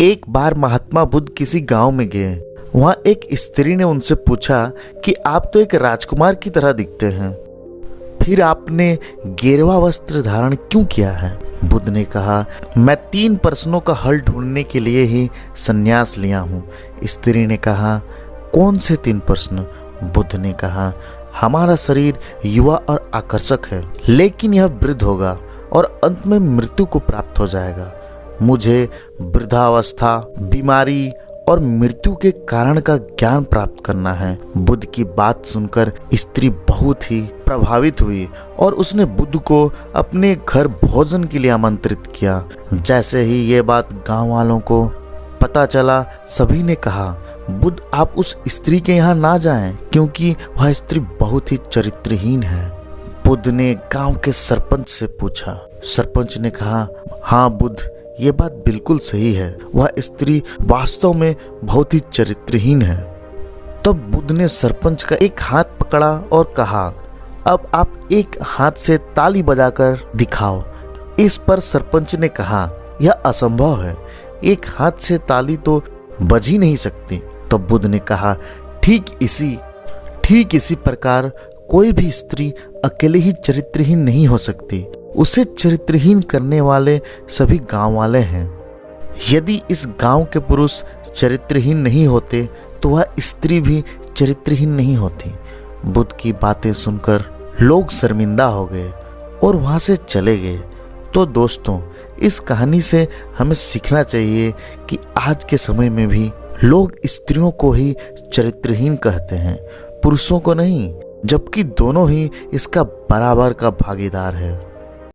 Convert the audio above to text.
एक बार महात्मा बुद्ध किसी गांव में गए। वहां एक स्त्री ने उनसे पूछा कि आप तो एक राजकुमार की तरह दिखते हैं, फिर आपने गेरुआ वस्त्र धारण क्यों किया है? बुद्ध ने कहा, मैं 3 प्रश्नों का हल ढूंढने के लिए ही संन्यास लिया हूँ। स्त्री ने कहा, कौन से 3 प्रश्न? बुद्ध ने कहा, हमारा शरीर युवा और आकर्षक है, लेकिन यह वृद्ध होगा और अंत में मृत्यु को प्राप्त हो जाएगा। मुझे वृद्धावस्था, बीमारी और मृत्यु के कारण का ज्ञान प्राप्त करना है। बुद्ध की बात सुनकर स्त्री बहुत ही प्रभावित हुई और उसने बुद्ध को अपने घर भोजन के लिए आमंत्रित किया। जैसे ही ये बात गांव वालों को पता चला, सभी ने कहा, बुद्ध आप उस स्त्री के यहाँ ना जाएं, क्योंकि वह स्त्री बहुत ही चरित्रहीन है। बुद्ध ने गांव के सरपंच से पूछा। सरपंच ने कहा, हाँ बुद्ध, ये बात बिल्कुल सही है, वह स्त्री वास्तव में बहुत ही चरित्रहीन है। तब बुद्ध ने सरपंच का एक हाथ पकड़ा और कहा, अब आप एक हाथ से ताली बजाकर दिखाओ। इस पर सरपंच ने कहा, यह असंभव है, एक हाथ से ताली तो बज ही नहीं सकती। तब बुद्ध ने कहा, ठीक इसी प्रकार कोई भी स्त्री अकेले ही चरित्रहीन नहीं हो सकती, उसे चरित्रहीन करने वाले सभी गांव वाले हैं। यदि इस गांव के पुरुष चरित्रहीन नहीं होते तो वह स्त्री भी चरित्रहीन नहीं होती। बुद्ध की बातें सुनकर लोग शर्मिंदा हो गए और वहां से चले गए। तो दोस्तों, इस कहानी से हमें सीखना चाहिए कि आज के समय में भी लोग स्त्रियों को ही चरित्रहीन कहते हैं, पुरुषों को नहीं, जबकि दोनों ही इसका बराबर का भागीदार है।